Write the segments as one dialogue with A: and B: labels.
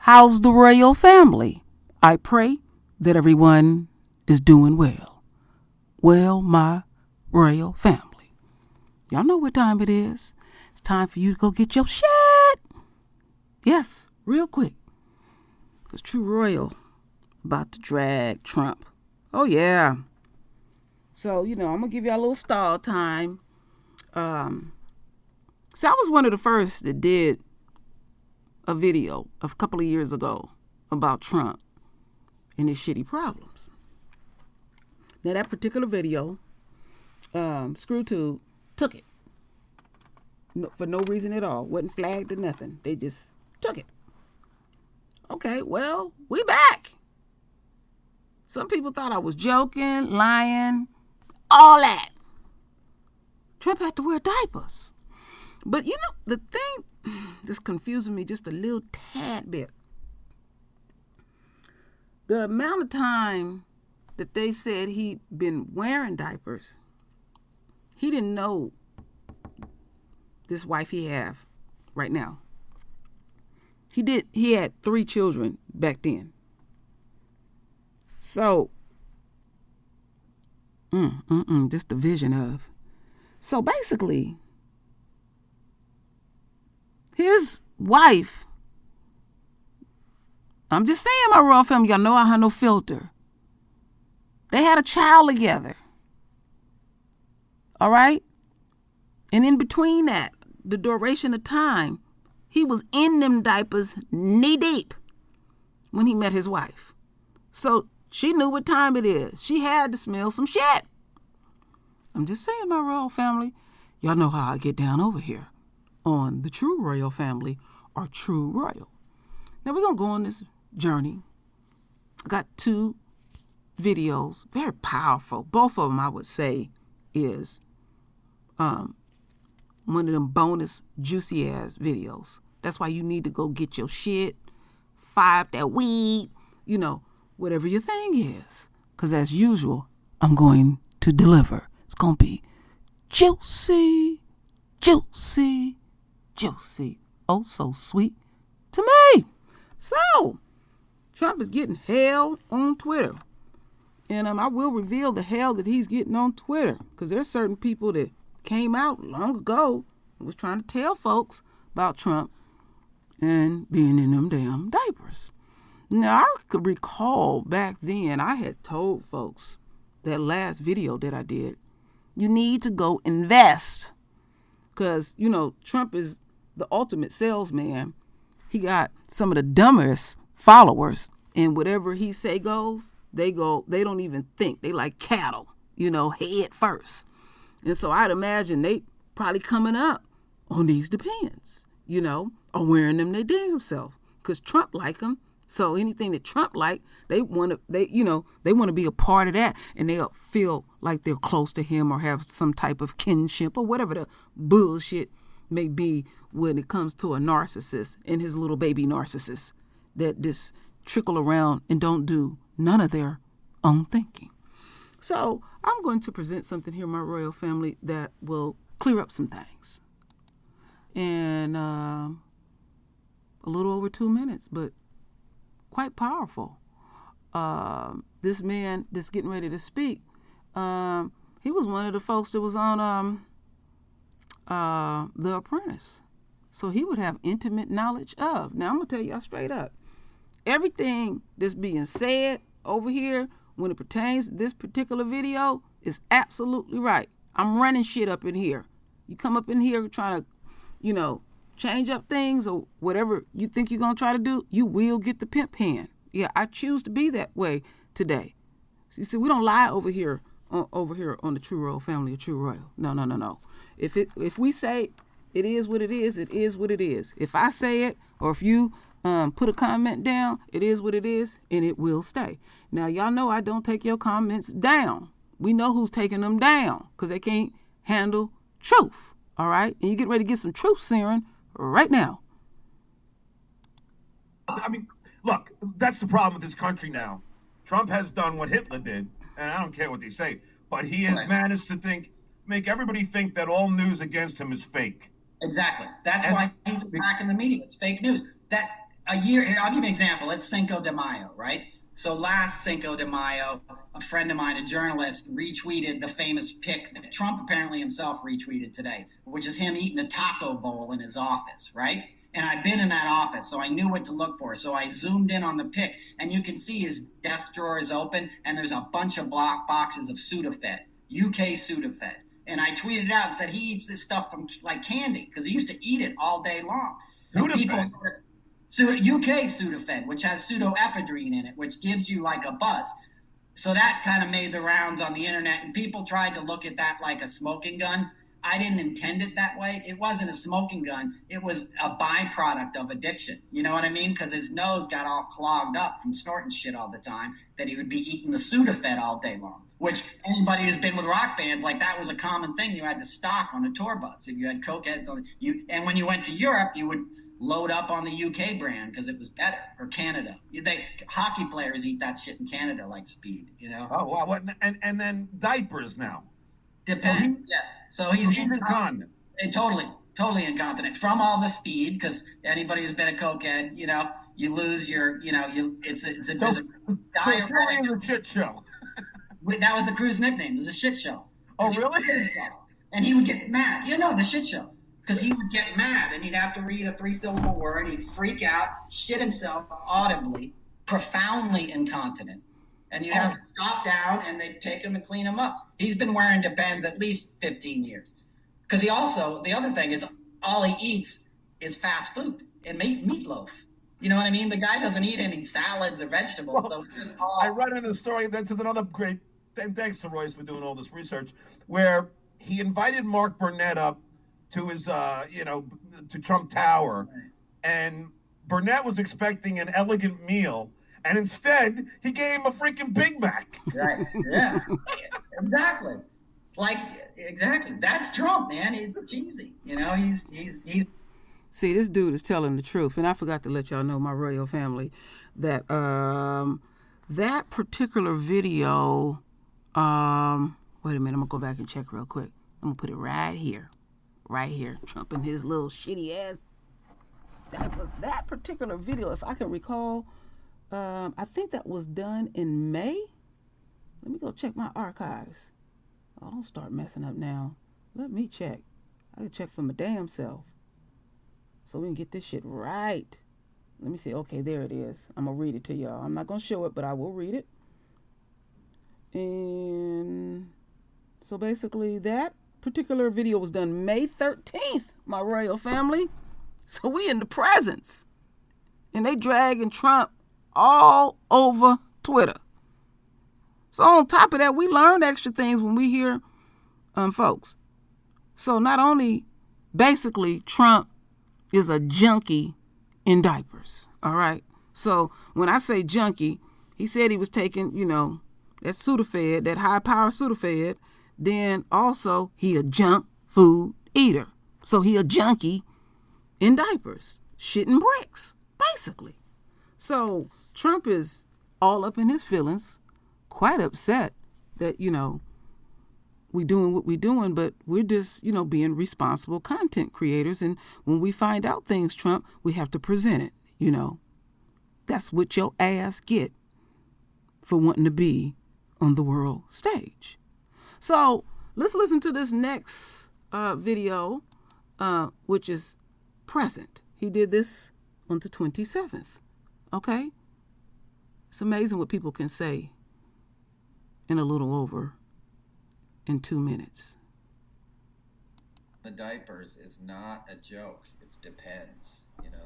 A: How's the royal family? I pray that everyone is doing well. Well, my royal family. Y'all know what time it is. It's time for you to go get your shit. Yes, real quick. Because True Royal about to drag Trump. Oh, yeah. So, I'm going to give y'all a little stall time. So I was one of the first that did a video a couple of years ago about Trump and his shitty problems. Now, that particular video, ScrewTube took it. For no reason at all. Wasn't flagged or nothing. They just took it. Okay, well, we back. Some people thought I was joking, lying, all that. Trump had to wear diapers. But the thing that's confusing me just a little tad bit. The amount of time that they said he'd been wearing diapers, he didn't know this wife he have right now. He had 3 children back then. So, just the vision of. So basically, his wife, I'm just saying, my royal family, y'all know I have no filter. They had a child together. All right? And in between that, the duration of time, he was in them diapers knee deep when he met his wife. So she knew what time it is. She had to smell some shit. I'm just saying, my royal family, y'all know how I get down over here on the True Royal Family or True Royal. Now we're going to go on this journey. I got 2 videos, very powerful. Both of them, I would say, is one of them bonus juicy ass videos. That's why you need to go get your shit, fire up that weed, whatever your thing is. Because as usual, I'm going to deliver. It's going to be juicy, juicy, juicy. Oh, so sweet to me. So, Trump is getting hell on Twitter. And I will reveal the hell that he's getting on Twitter. Because there's certain people that came out long ago and was trying to tell folks about Trump and being in them damn diapers. Now, I could recall back then, I had told folks that last video that I did, you need to go invest. Because, Trump is the ultimate salesman. He got some of the dumbest followers. And whatever he say goes, they don't even think. They like cattle, head first. And so I'd imagine they probably coming up on these depends, or wearing them they damn self. Because Trump like them. So anything that Trump like, they want to be a part of that, and they'll feel like they're close to him or have some type of kinship or whatever the bullshit may be when it comes to a narcissist and his little baby narcissist that just trickle around and don't do none of their own thinking. So I'm going to present something here, my royal family, that will clear up some things. And a little over 2 minutes, but quite powerful. This man that's getting ready to speak, he was one of the folks that was on The Apprentice. So he would have intimate knowledge of. Now, I'm going to tell y'all straight up. Everything that's being said over here when it pertains to this particular video is absolutely right. I'm running shit up in here. You come up in here trying to, change up things or whatever you think you're going to try to do, you will get the pimp hand. Yeah, I choose to be that way today. So you see, we don't lie over here on the True Royal Family or True Royal. No. If we say it is what it is, it is what it is. If I say it, or if you put a comment down, it is what it is, and it will stay. Now, y'all know I don't take your comments down. We know who's taking them down because they can't handle truth. All right? And you get ready to get some truth searing right now.
B: I mean, look, that's the problem with this country now. Trump has done what Hitler did, and I don't care what they say, but he has managed to make everybody think that all news against him is fake.
C: Exactly. That's why he's attacking the media. It's fake news. That a year. I'll give you an example. It's Cinco de Mayo, right? So last Cinco de Mayo, a friend of mine, a journalist, retweeted the famous pic that Trump apparently himself retweeted today, which is him eating a taco bowl in his office, right? And I've been in that office, so I knew what to look for. So I zoomed in on the pic, and you can see his desk drawer is open, and there's a bunch of block boxes of Sudafed, UK Sudafed. And I tweeted out and said he eats this stuff from like candy because he used to eat it all day long.
B: Sudafed?
C: So UK Sudafed, which has pseudoephedrine in it, which gives you like a buzz. So that kind of made the rounds on the internet, and people tried to look at that like a smoking gun. I didn't intend it that way. It wasn't a smoking gun. It was a byproduct of addiction. You know what I mean? Because his nose got all clogged up from snorting shit all the time, that he would be eating the Sudafed all day long, which anybody who's been with rock bands, like that was a common thing you had to stock on a tour bus. If you had cokeheads on you, and when you went to Europe, you would load up on the UK brand because it was better, or Canada. Hockey players eat that shit in Canada like speed, you know?
B: Oh, wow. What, and then diapers now.
C: Depends, yeah. So he's
B: incontinent.
C: Totally incontinent from all the speed, because anybody who's been a cokehead, you know, you lose your, you know, there's a
B: So it's really a shit show.
C: That was the crew's nickname. It was a shit show.
B: Oh, really?
C: And he would get mad. You know, the shit show. Because he would get mad and he'd have to read a 3-syllable word. He'd freak out, shit himself audibly, profoundly incontinent. And you'd have to stop down and they'd take him and clean him up. He's been wearing Depends at least 15 years. Because the other thing is, all he eats is fast food and meatloaf. You know what I mean? The guy doesn't eat any salads or vegetables.
B: Well,
C: so just all...
B: I read in the story, this is another great, and thanks to Royce for doing all this research, where he invited Mark Burnett up to his, to Trump Tower, and Burnett was expecting an elegant meal, and instead he gave him a freaking Big Mac.
C: Right? Yeah, exactly. Exactly. That's Trump, man. It's cheesy. You know, he's.
A: See, this dude is telling the truth, and I forgot to let y'all know, my royal family, that that particular video. Wait a minute, I'm gonna go back and check real quick. I'm gonna put it right here. Trump and his little shitty ass diapers. That particular video, if I can recall, I think that was done in May. Let me go check my archives. Oh, don't start messing up now. Let me check. I can check for my damn self, so we can get this shit right. Let me see. Okay, there it is. I'm gonna read it to y'all. I'm not gonna show it, but I will read it. And so basically that particular video was done May 13th, my royal family. So we in the presence. And they dragging Trump all over Twitter. So on top of that, we learn extra things when we hear folks. So not only basically Trump is a junkie in diapers, all right? So when I say junkie, he said he was taking, that Sudafed, that high-power Sudafed. Then also he a junk food eater. So he a junkie in diapers, shitting bricks, basically. So Trump is all up in his feelings, quite upset that, we doing what we doing, but we're just, being responsible content creators. And when we find out things, Trump, we have to present it, That's what your ass get for wanting to be on the world stage. So let's listen to this next video, which is present. He did this on the 27th. Okay? It's amazing what people can say in a little over in 2 minutes.
D: The diapers is not a joke. It depends.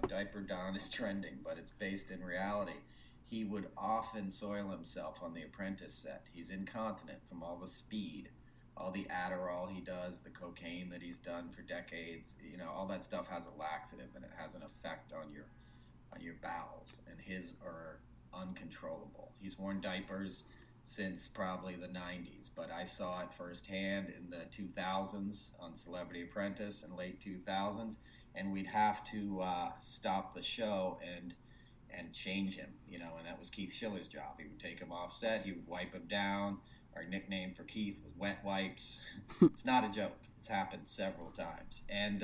D: Diaper Don is trending, but it's based in reality. He would often soil himself on The Apprentice set. He's incontinent from all the speed, all the Adderall he does, the cocaine that he's done for decades. All that stuff has a laxative, and it has an effect on your bowels, and his are uncontrollable. He's worn diapers since probably the 90s, but I saw it firsthand in the 2000s on Celebrity Apprentice in late 2000s, and we'd have to stop the show and change him, and that was Keith Schiller's job. He would take him off set, he would wipe him down. Our nickname for Keith was Wet Wipes. It's not a joke. It's happened several times. And,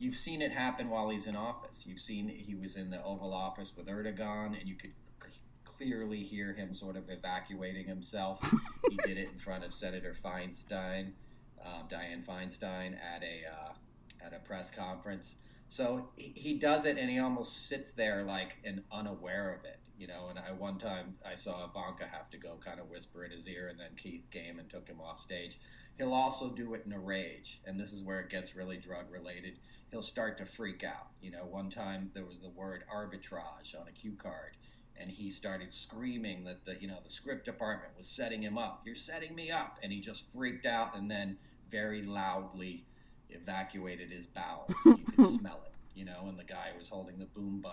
D: you've seen it happen while he's in office. You've seen he was in the Oval Office with Erdogan, and you could clearly hear him sort of evacuating himself. He did it in front of Senator Feinstein, Dianne Feinstein, at a press conference. So he does it, and he almost sits there like and unaware of it, you know. And one time I saw Ivanka have to go kind of whisper in his ear, and then Keith came and took him off stage. He'll also do it in a rage, and this is where it gets really drug related. He'll start to freak out. You know, one time there was the word arbitrage on a cue card, and he started screaming that the script department was setting him up. You're setting me up, and he just freaked out, and then very loudly evacuated his bowels. You could smell it, you know, and the guy who was holding the boom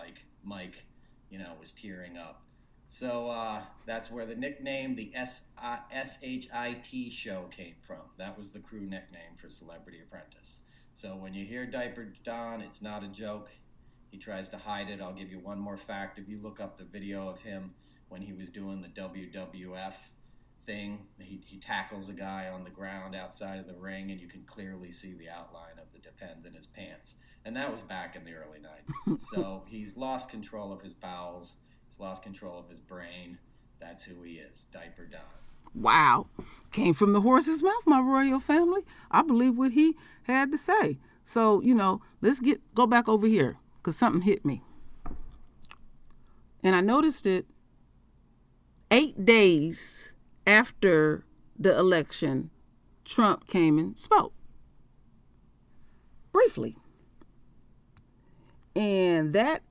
D: mic, you know, was tearing up. So that's where the nickname, the SHIT show, came from. That was the crew nickname for Celebrity Apprentice. So when you hear Diaper Don, it's not a joke. He tries to hide it. I'll give you one more fact. If you look up the video of him when he was doing the WWF thing, he tackles a guy on the ground outside of the ring, and you can clearly see the outline of the Depends in his pants. And that was back in the early 90s. So he's lost control of his bowels. He's lost control of his brain. That's who he is, Diaper Don.
A: Wow. Came from the horse's mouth, my royal family. I believe what he had to say. So, you know, let's go back over here, because something hit me. And I noticed it 8 days after the election, Trump came and spoke. Briefly. And that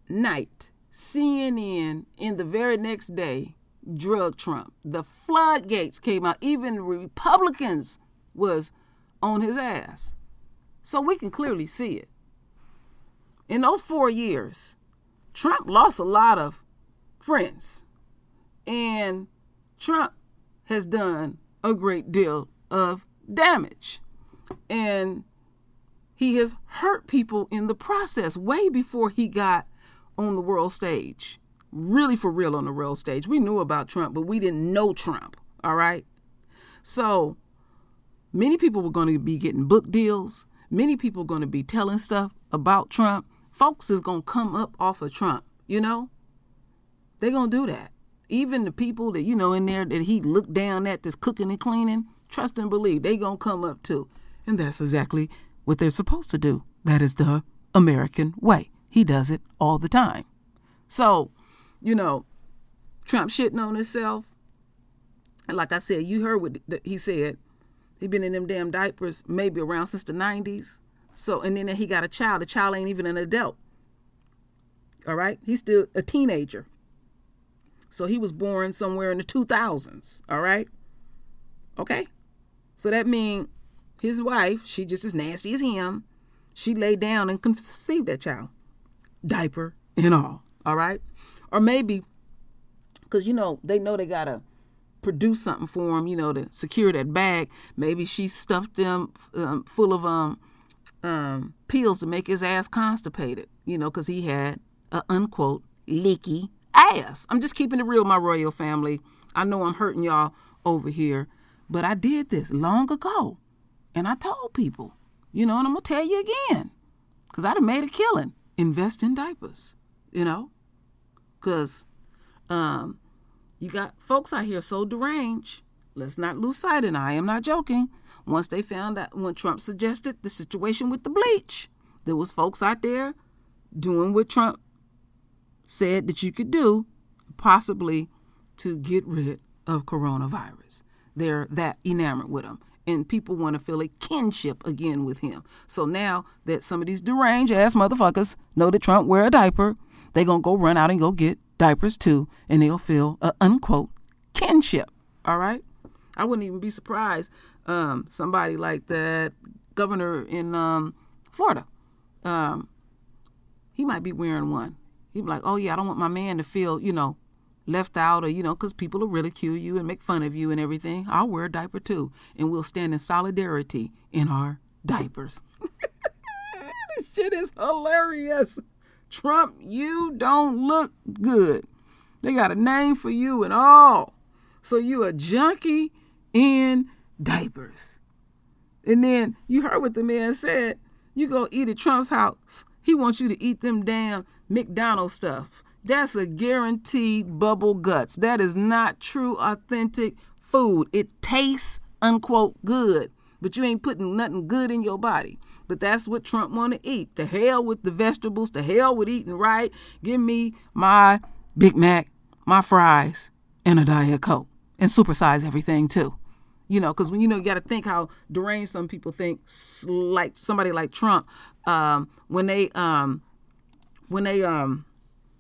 A: night, CNN, in the very next day, drug Trump. The floodgates came out. Even Republicans was on his ass. So we can clearly see it. In those 4 years, Trump lost a lot of friends. And Trump has done a great deal of damage. And he has hurt people in the process way before he got on the world stage. Really for real on the world stage. We knew about Trump, but we didn't know Trump. All right? So many people were going to be getting book deals. Many people are going to be telling stuff about Trump. Folks is going to come up off of Trump, you know? They're going to do that. Even the people that, you know, in there that he looked down at that's cooking and cleaning, trust and believe, they going to come up too. And that's exactly what they're supposed to do. That is the American way. He does it all the time. So, you know, Trump shitting on himself. And like I said, you heard what he said. He been in them damn diapers maybe around since the 90s. So, and then he got a child. The child ain't even an adult. All right? He's still a teenager. So he was born somewhere in the 2000s. All right? Okay? So that means his wife, she just as nasty as him. She laid down and conceived that child. Diaper and all. All right? Or maybe, because, you know, they got to produce something for him, you know, to secure that bag. Maybe she stuffed them full of pills to make his ass constipated, you know, because he had a unquote leaky ass. I'm just keeping it real, my royal family. I know I'm hurting y'all over here, but I did this long ago, and I told people, you know, and I'm gonna tell you again, because I done made a killing. Invest in diapers, you know, because you got folks out here so deranged. Let's not lose sight, and I am not joking. Once they found out, when Trump suggested the situation with the bleach, there was folks out there doing what Trump said that you could do, possibly to get rid of coronavirus. They're that enamored with him. And people want to feel a kinship again with him. So now that some of these deranged ass motherfuckers know that Trump wear a diaper, they going to go run out and go get diapers too. And they'll feel a unquote kinship. All right? I wouldn't even be surprised. Somebody like that governor in Florida, he might be wearing one. He'd be like, oh yeah, I don't want my man to feel, you know, left out, or, you know, because people will ridicule you and make fun of you and everything. I'll wear a diaper too, and we'll stand in solidarity in our diapers. This shit is hilarious. Trump, you don't look good. They got a name for you and all. So you a junkie in diapers. And then you heard what the man said. You go eat at Trump's house, he wants you to eat them damn McDonald's stuff. That's a guaranteed bubble guts. That is not true, authentic food. It tastes, unquote, good, but you ain't putting nothing good in your body. But that's what Trump want to eat. To hell with the vegetables. To hell with eating right. Give me my Big Mac, my fries, and a Diet Coke. And supersize everything, too. You know, because when you got to think how deranged some people think, like somebody like Trump, when they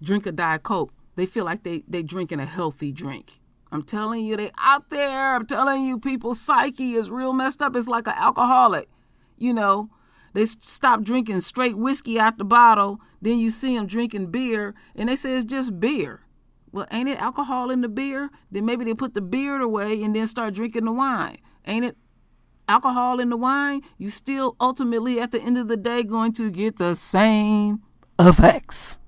A: drink a Diet Coke, they feel like they drinking a healthy drink. I'm telling you, they out there. I'm telling you, people's psyche is real messed up. It's like an alcoholic. You know, they stop drinking straight whiskey out the bottle. Then you see them drinking beer, and they say it's just beer. Well, ain't it alcohol in the beer? Then maybe they put the beer away and then start drinking the wine. Ain't it alcohol in the wine? You still ultimately, at the end of the day, going to get the same effects.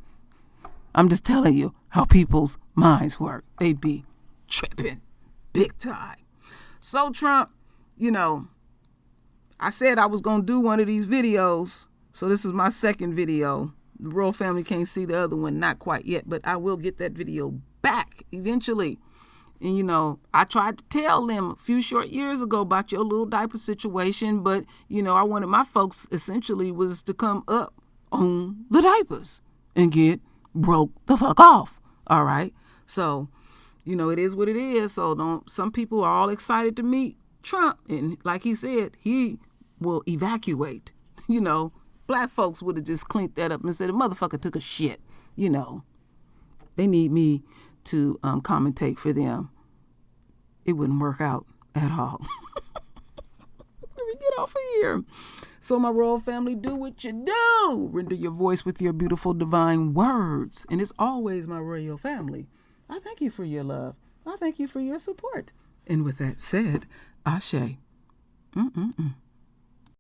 A: I'm just telling you how people's minds work. They be tripping big time. So Trump, I said I was going to do one of these videos. So this is my second video. The royal family can't see the other one, not quite yet, but I will get that video back eventually. And, I tried to tell them a few short years ago about your little diaper situation, but, I wanted my folks essentially was to come up on the diapers and get broke the fuck off. All right. So, it is what it is. So some people are all excited to meet Trump. And like he said, he will evacuate. Black folks would have just cleaned that up and said, the motherfucker took a shit. They need me to commentate for them. It wouldn't work out at all. Let me get off of here. So my royal family, do what you do. Render your voice with your beautiful divine words. And it's always my royal family. I thank you for your love. I thank you for your support. And with that said, Ashe.